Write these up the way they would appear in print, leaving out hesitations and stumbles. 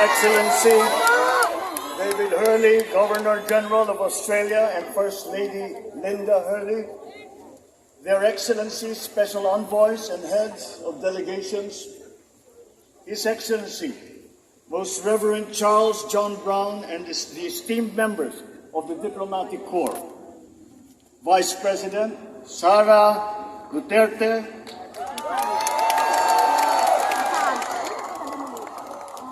Excellency David Hurley, Governor General of Australia, and First Lady Linda Hurley, Their Excellencies, Special Envoys, and Heads of Delegations, His Excellency, Most Reverend Charles John Brown, and the esteemed members of the Diplomatic Corps, Vice President Sara Duterte,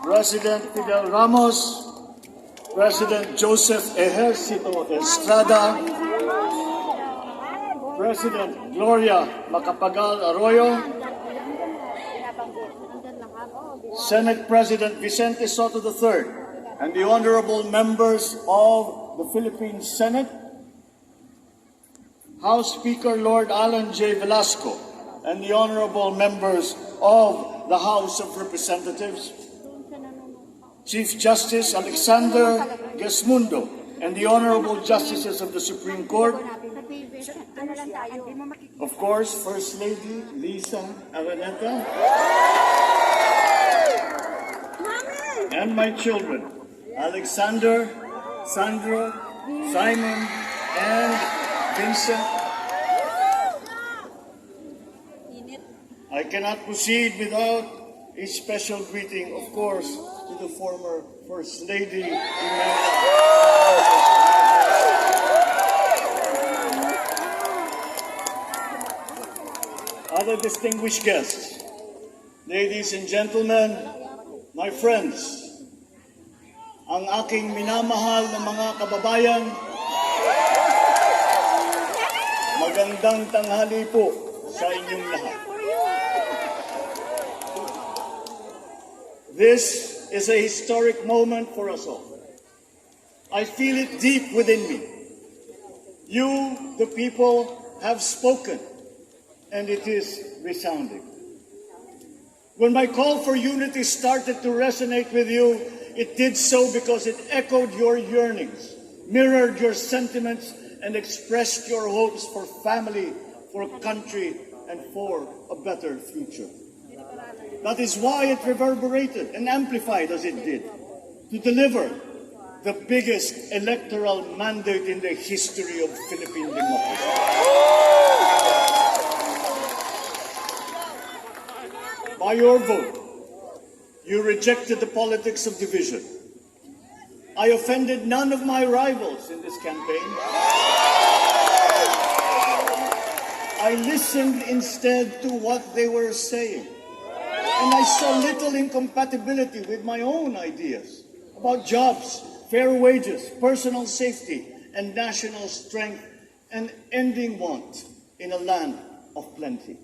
President Fidel Ramos, President Joseph Ejercito Estrada, President Gloria Macapagal Arroyo, Senate President Vicente Soto III, and the honorable members of the Philippine Senate, House Speaker Lord Alan J. Velasco, and the honorable members of the House of Representatives, Chief Justice Alexander Gesmundo, and the honorable justices of the Supreme Court, of course, First Lady Lisa Araneta, and my children, Alexander, Sandra, Simon, and Vincent. I cannot proceed without a special greeting, of course, to the former First Lady, other distinguished guests, ladies and gentlemen, my friends, ang aking minamahal na mga kababayan, magandang tanghali po sa inyong lahat. This is a historic moment for us all. I feel it deep within me. You, the people, have spoken, and it is resounding. When my call for unity started to resonate with you, it did so because it echoed your yearnings, mirrored your sentiments, and expressed your hopes for family, for country, and for a better future. That is why it reverberated and amplified as it did, to deliver the biggest electoral mandate in the history of Philippine democracy. By your vote, you rejected the politics of division. I offended none of my rivals in this campaign. I listened instead to what they were saying. And I saw little incompatibility with my own ideas about jobs, fair wages, personal safety, and national strength, and ending want in a land of plenty.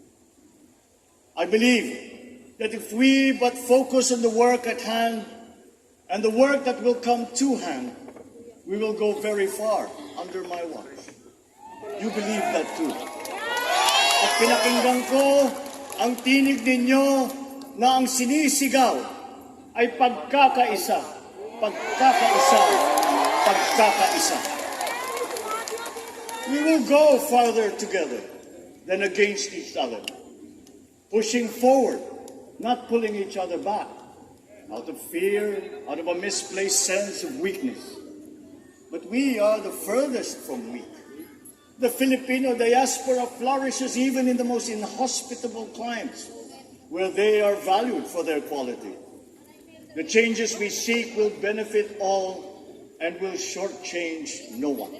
I believe that if we but focus on the work at hand and the work that will come to hand, we will go very far under my watch. You believe that too. At pinakinggan ko ang tinig ninyo na ang sinisigaw ay pagkakaisa, pagkakaisa, pagkakaisa. We will go farther together than against each other, pushing forward, not pulling each other back, out of fear, out of a misplaced sense of weakness. But we are the furthest from weak. The Filipino diaspora flourishes even in the most inhospitable climes, where they are valued for their quality. The changes we seek will benefit all and will shortchange no one.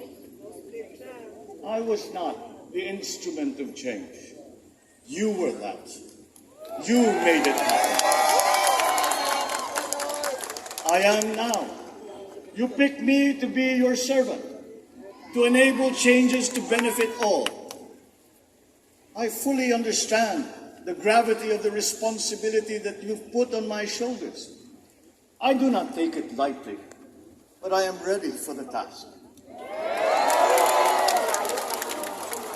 I was not the instrument of change. You were that. You made it happen. I am now. You picked me to be your servant, to enable changes to benefit all. I fully understand the gravity of the responsibility that you've put on my shoulders. I do not take it lightly, but I am ready for the task.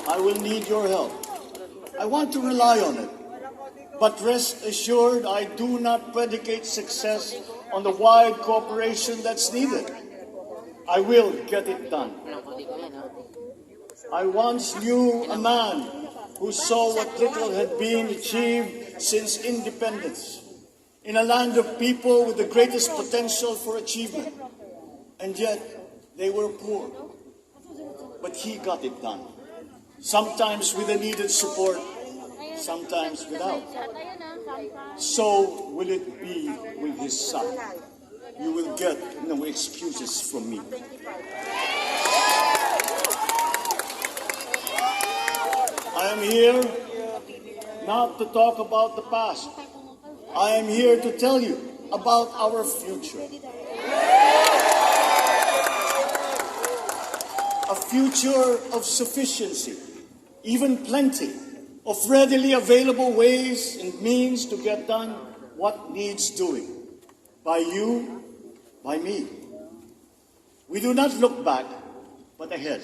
I will need your help. I want to rely on it. But rest assured, I do not predicate success on the wide cooperation that's needed. I will get it done. I once knew a man who saw what little had been achieved since independence. in a land of people with the greatest potential for achievement. And yet, they were poor. But he got it done. Sometimes with the needed support, sometimes without. So will it be with his son. You will get no excuses from me. I am here not to talk about the past. I am here to tell you about our future. A future of sufficiency, even plenty, of readily available ways and means to get done what needs doing. By you, by me. We do not look back, but ahead.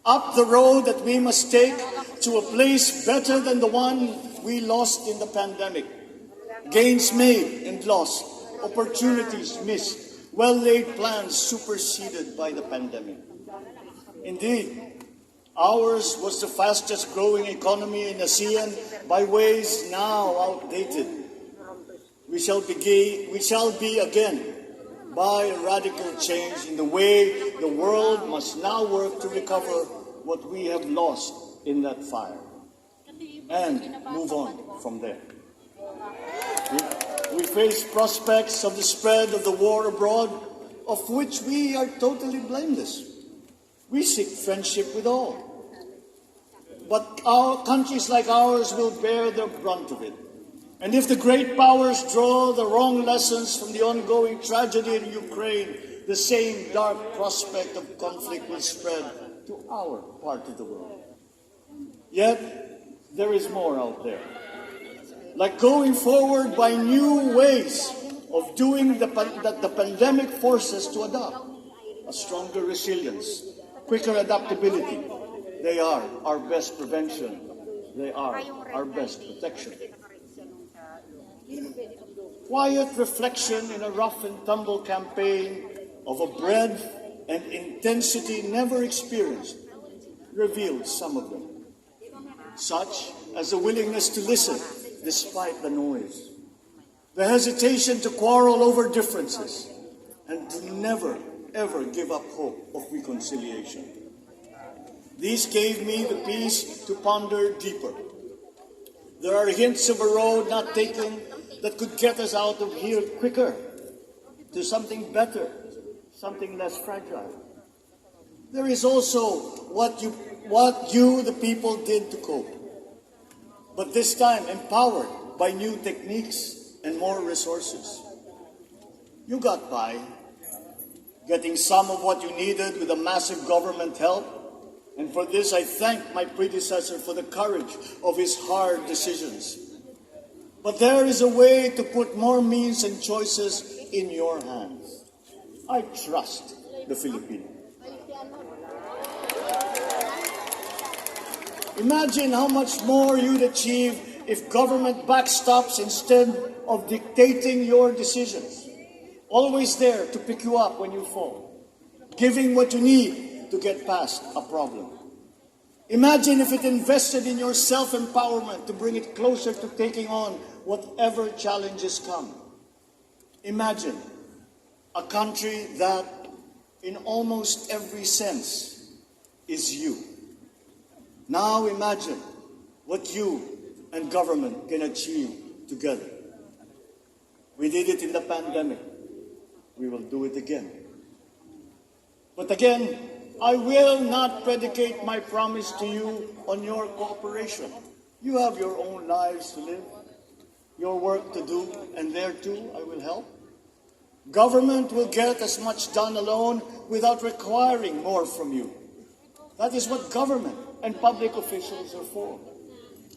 Up the road that we must take to a place better than the one we lost in the pandemic. Gains made and lost, opportunities missed, well-laid plans superseded by the pandemic. Indeed, ours was the fastest growing economy in ASEAN by ways now outdated. We shall be again by a radical change in the way the world must now work to recover what we have lost in that fire and move on from there. We face prospects of the spread of the war abroad, of which we are totally blameless. We seek friendship with all. But our countries like ours will bear the brunt of it. And if the great powers draw the wrong lessons from the ongoing tragedy in Ukraine, the same dark prospect of conflict will spread to our part of the world. Yet, there is more out there. Like going forward by new ways of doing that the pandemic forces to adopt. A stronger resilience, quicker adaptability. They are our best prevention. They are our best protection. Quiet reflection in a rough and tumble campaign of a breadth and intensity never experienced revealed some of them, such as the willingness to listen despite the noise, the hesitation to quarrel over differences, and to never, ever give up hope of reconciliation. These gave me the peace to ponder deeper. There are hints of a road not taken that could get us out of here quicker to something better, something less fragile. There is also what you, the people, did to cope. But this time empowered by new techniques and more resources. You got by, getting some of what you needed with a massive government help. And for this, I thank my predecessor for the courage of his hard decisions. But there is a way to put more means and choices in your hands. I trust the Filipino. Imagine how much more you'd achieve if government backstops instead of dictating your decisions. Always there to pick you up when you fall. Giving what you need to get past a problem. Imagine if it invested in your self-empowerment to bring it closer to taking on whatever challenges come. Imagine a country that, in almost every sense, is you. Now imagine what you and government can achieve together. We did it in the pandemic. We will do it again. But again, I will not predicate my promise to you on your cooperation. You have your own lives to live, your work to do, and there too I will help. Government will get as much done alone without requiring more from you. That is what government and public officials are for.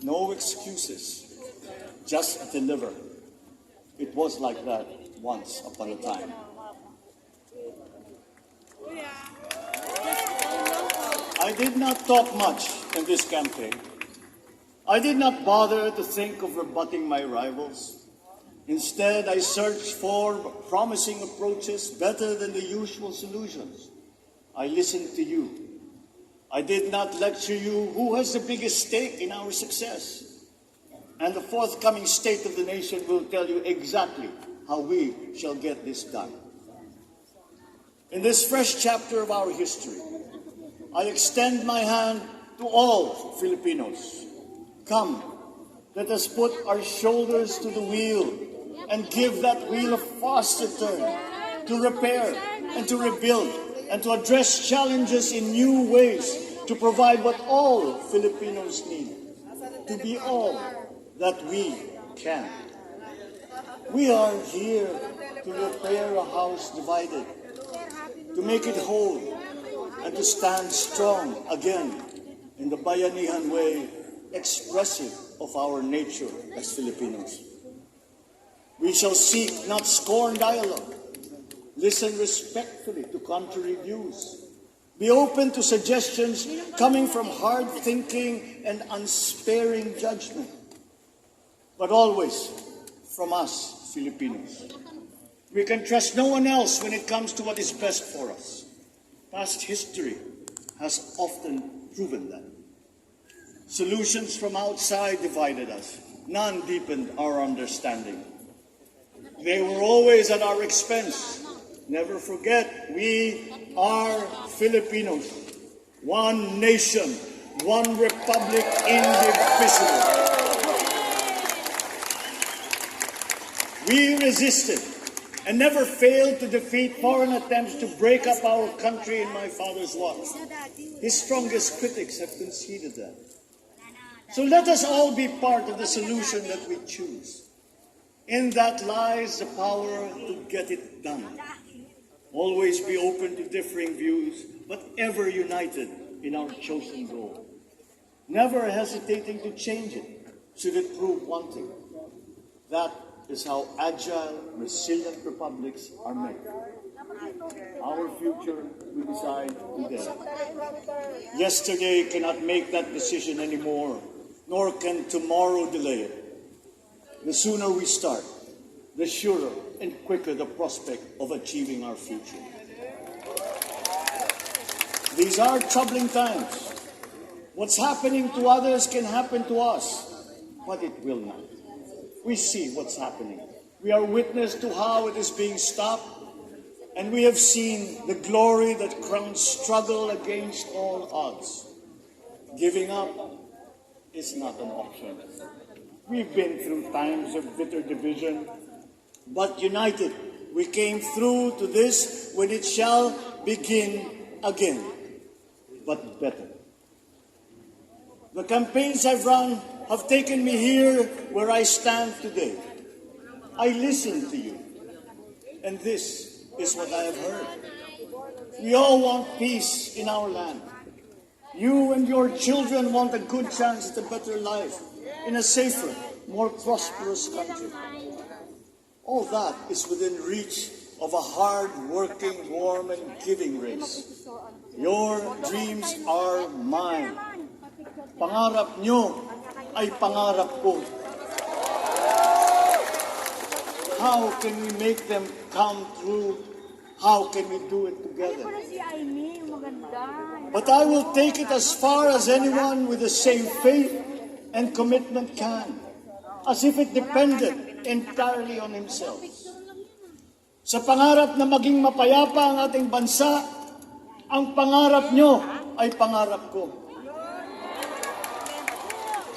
No excuses, just deliver. It was like that once upon a time. I did not talk much in this campaign. I did not bother to think of rebutting my rivals. Instead, I searched for promising approaches better than the usual solutions. I listened to you. I did not lecture you who has the biggest stake in our success. And the forthcoming State of the Nation will tell you exactly how we shall get this done. In this fresh chapter of our history, I extend my hand to all Filipinos. Come, let us put our shoulders to the wheel and give that wheel a faster turn to repair and to rebuild and to address challenges in new ways to provide what all Filipinos need, to be all that we can. We are here to repair a house divided, to make it whole, and to stand strong again in the bayanihan way, expressive of our nature as Filipinos. We shall seek, not scorn, dialogue. Listen respectfully to contrary views. Be open to suggestions coming from hard thinking and unsparing judgment. But always from us, Filipinos. We can trust no one else when it comes to what is best for us. Past history has often proven that. Solutions from outside divided us. None deepened our understanding. They were always at our expense. Never forget, we are Filipinos. One nation, one republic, indivisible. We resisted and never failed to defeat foreign attempts to break up our country in my father's watch. His strongest critics have conceded that. So let us all be part of the solution that we choose. In that lies the power to get it done. Always be open to differing views, but ever united in our chosen goal. Never hesitating to change it, should it prove wanting. That is how agile, resilient republics are made. Our future we decide today. Yesterday cannot make that decision anymore, nor can tomorrow delay it. The sooner we start, the surer and quicker the prospect of achieving our future. These are troubling times. What's happening to others can happen to us, but it will not. We see what's happening. We are witness to how it is being stopped, and we have seen the glory that crowns struggle against all odds. Giving up is not an option. We've been through times of bitter division, but united, we came through to this when it shall begin again, but better. The campaigns I've run have taken me here where I stand today. I listened to you, and this is what I have heard. We all want peace in our land. You and your children want a good chance at a better life in a safer, more prosperous country. All that is within reach of a hard-working, warm, and giving race. Your dreams are mine. Pangarap nyo ay pangarap ko. How can we make them come true? How can we do it together? But I will take it as far as anyone with the same faith and commitment can, as if it depended entirely on himself. Sa pangarap na maging mapayapa ang ating bansa, ang pangarap nyo ay pangarap ko.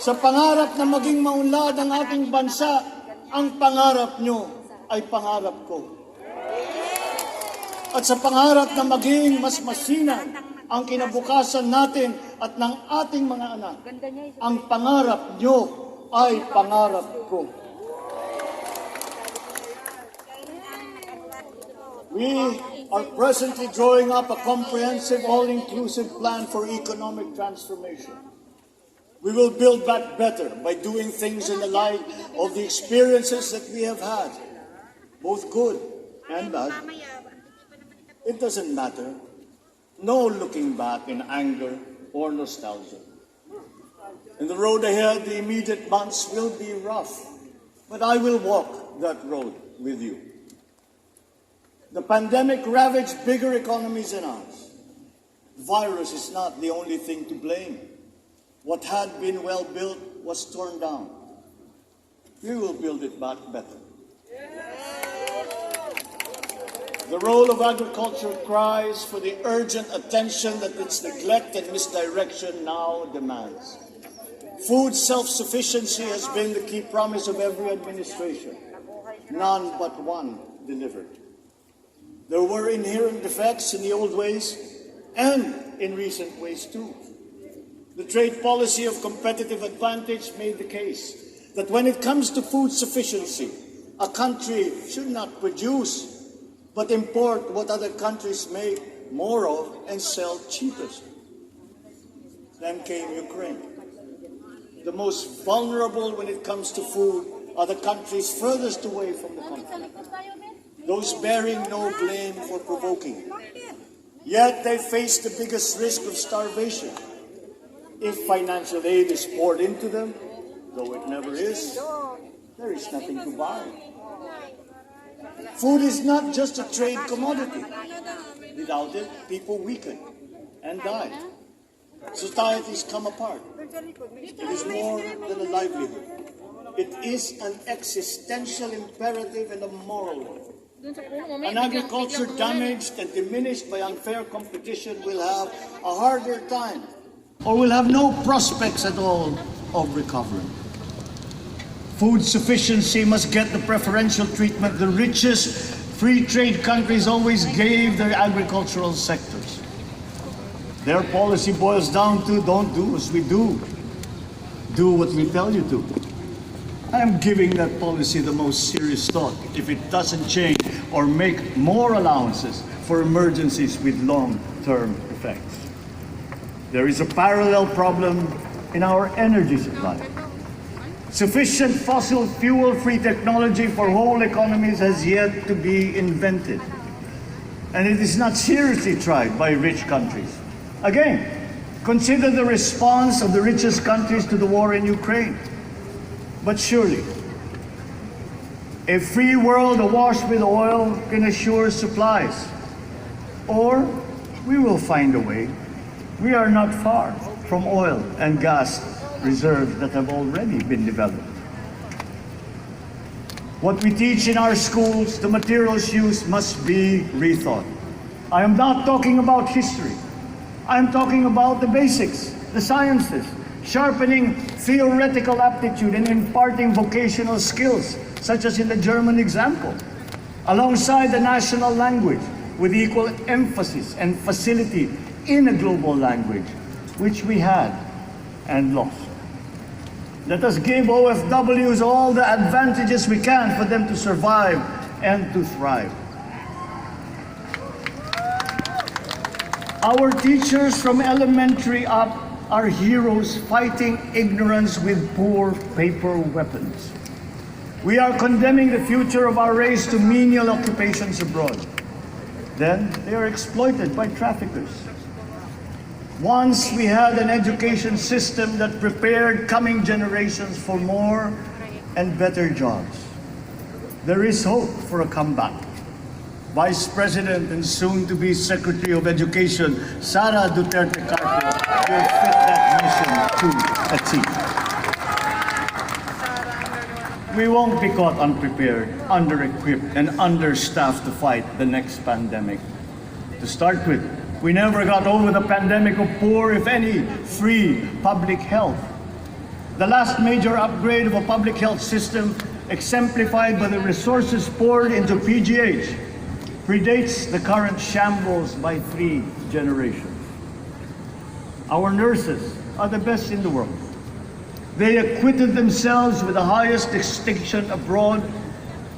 Sa pangarap na maging maunlad ang ating bansa, ang pangarap nyo ay pangarap ko. At sa pangarap na maging mas masinag ang kinabukasan natin at ng ating mga anak, ang pangarap nyo ay pangarap ko. We are presently drawing up a comprehensive, all-inclusive plan for economic transformation. We will build back better by doing things in the light of the experiences that we have had, both good and bad. It doesn't matter. No looking back in anger or nostalgia. In the road ahead, the immediate months will be rough, but I will walk that road with you. The pandemic ravaged bigger economies than ours. The virus is not the only thing to blame. What had been well built was torn down. we will build it back better. The role of agriculture cries for the urgent attention that its neglect and misdirection now demands. Food self-sufficiency has been the key promise of every administration. None but one delivered. There were inherent defects in the old ways and in recent ways too. The trade policy of competitive advantage made the case that when it comes to food sufficiency, a country should not produce but import what other countries make more of and sell cheapest. Then came Ukraine. The most vulnerable when it comes to food are the countries furthest away from the continent, those bearing no blame for provoking it. Yet they face the biggest risk of starvation. If financial aid is poured into them, though it never is, there is nothing to buy. Food is not just a trade commodity. Without it, people weaken and die. Societies come apart. It is more than a livelihood. It is an existential imperative and a moral one. An agriculture damaged and diminished by unfair competition will have a harder time, or will have no prospects at all of recovery. Food sufficiency must get the preferential treatment the richest free trade countries always gave their agricultural sectors. Their policy boils down to don't do as we do. Do what we tell you to. I am giving that policy the most serious thought if it doesn't change or make more allowances for emergencies with long-term effects. There is a parallel problem in our energy supply. Sufficient fossil fuel-free technology for whole economies has yet to be invented. And it is not seriously tried by rich countries. Again, consider the response of the richest countries to the war in Ukraine. But surely, a free world awash with oil can assure supplies. Or we will find a way. We are not far from oil and gas reserves that have already been developed. What we teach in our schools, the materials used must be rethought. I am not talking about history. I am talking about the basics, the sciences, sharpening theoretical aptitude and imparting vocational skills, such as in the German example, alongside the national language, with equal emphasis and facility in a global language, which we had and lost. Let us give OFWs all the advantages we can for them to survive and to thrive. Our teachers from elementary up are heroes fighting ignorance with poor paper weapons. We are condemning the future of our race to menial occupations abroad. Then they are exploited by traffickers. Once we had an education system that prepared coming generations for more and better jobs. There is hope for a comeback. Vice President and soon-to-be Secretary of Education, Sara Duterte Carpio, will fit that mission to a T. We won't be caught unprepared, under-equipped, and understaffed to fight the next pandemic. To start with, we never got over the pandemic of poor, if any, free public health. The last major upgrade of a public health system, exemplified by the resources poured into PGH, predates the current shambles by 3 generations. Our nurses are the best in the world. They acquitted themselves with the highest distinction abroad,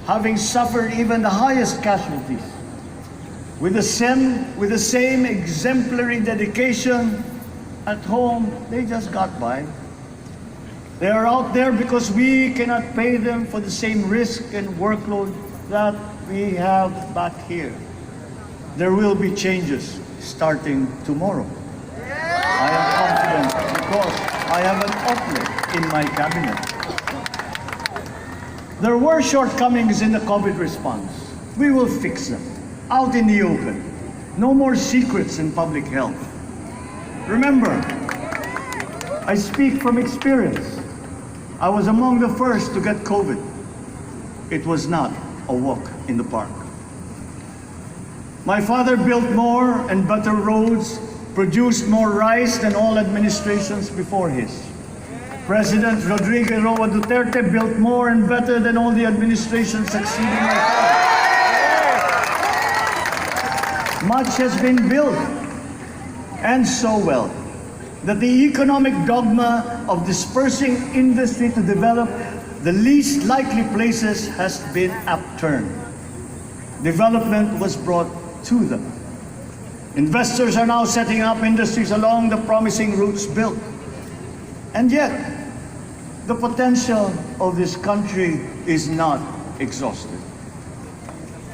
having suffered even the highest casualties. With the same exemplary dedication at home, they just got by. They are out there because we cannot pay them for the same risk and workload that we have back here. There will be changes starting tomorrow. I am confident because I have an outlet in my cabinet. There were shortcomings in the COVID response. We will fix them. Out in the open. No more secrets in public health. Remember, I speak from experience. I was among the first to get COVID. It was not a walk in the park. My father built more and better roads, produced more rice than all administrations before his. President Rodrigo Roa Duterte built more and better than all the administrations succeeding my father. Much has been built, and so well, that the economic dogma of dispersing industry to develop the least likely places has been upturned. Development was brought to them. Investors are now setting up industries along the promising routes built. And yet, the potential of this country is not exhausted.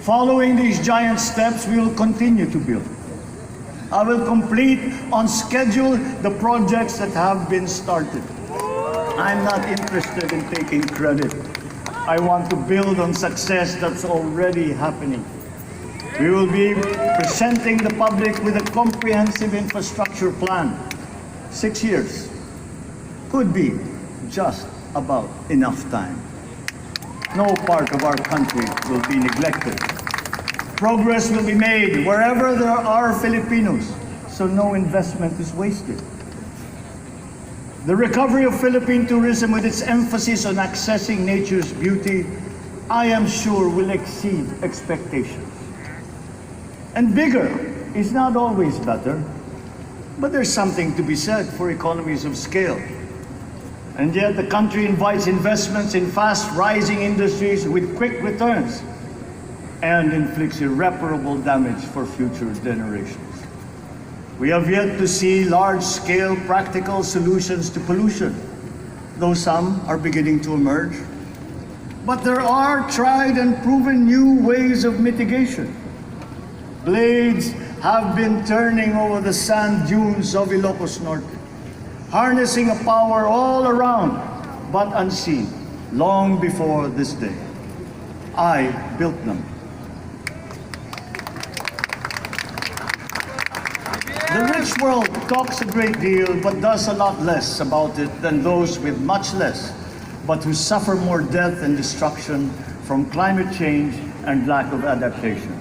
Following these giant steps, we will continue to build. I will complete on schedule the projects that have been started. I'm not interested in taking credit. I want to build on success that's already happening. We will be presenting the public with a comprehensive infrastructure plan. 6 years could be just about enough time. No part of our country will be neglected. Progress will be made wherever there are Filipinos, so no investment is wasted. The recovery of Philippine tourism with its emphasis on accessing nature's beauty, I am sure will exceed expectations. And bigger is not always better, but there's something to be said for economies of scale. And yet the country invites investments in fast-rising industries with quick returns and inflicts irreparable damage for future generations. We have yet to see large-scale practical solutions to pollution, though some are beginning to emerge. But there are tried and proven new ways of mitigation. Blades have been turning over the sand dunes of Ilocos Norte, harnessing a power all around but unseen long before this day. I built them. The rich world talks a great deal but does a lot less about it than those with much less, but who suffer more death and destruction from climate change and lack of adaptation.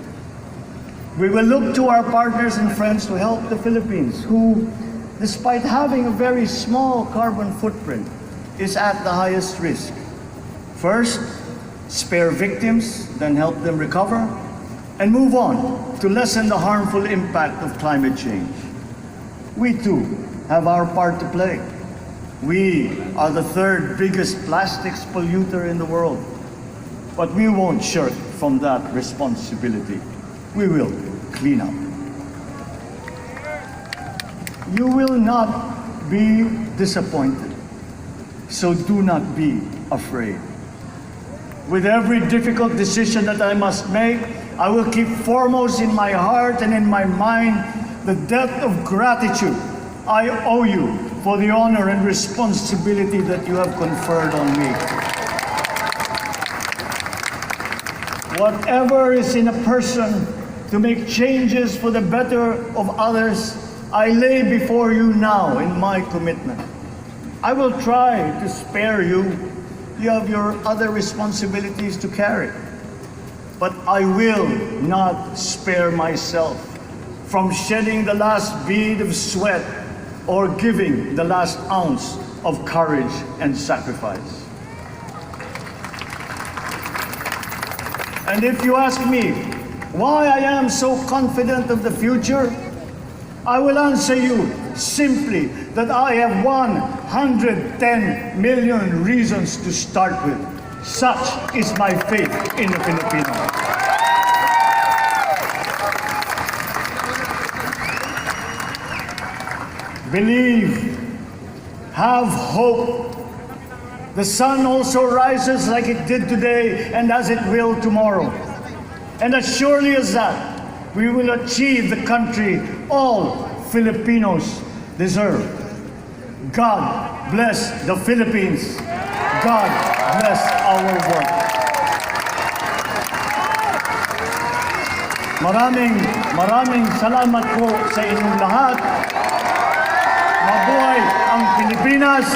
We will look to our partners and friends to help the Philippines, who, despite having a very small carbon footprint, is at the highest risk. First, spare victims, then help them recover, and move on to lessen the harmful impact of climate change. We too have our part to play. We are the third biggest plastics polluter in the world, but we won't shirk from that responsibility. We will clean up. You will not be disappointed, so do not be afraid. With every difficult decision that I must make, I will keep foremost in my heart and in my mind the debt of gratitude I owe you for the honor and responsibility that you have conferred on me. Whatever is in a person to make changes for the better of others, I lay before you now in my commitment. I will try to spare you. You have your other responsibilities to carry. But I will not spare myself from shedding the last bead of sweat or giving the last ounce of courage and sacrifice. And if you ask me why I am so confident of the future, I will answer you simply that I have 110 million reasons to start with. Such is my faith in the Filipino. Believe, have hope. The sun also rises like it did today and as it will tomorrow. And as surely as that, we will achieve the country all Filipinos deserve. God bless the Philippines. God bless our work. Maraming salamat po sa inyong lahat. Mabuhay ang Pilipinas.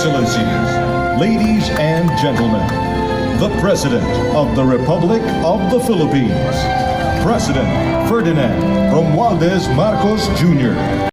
Excellencies, ladies and gentlemen, the President of the Republic of the Philippines, President Ferdinand Romualdez Marcos Jr.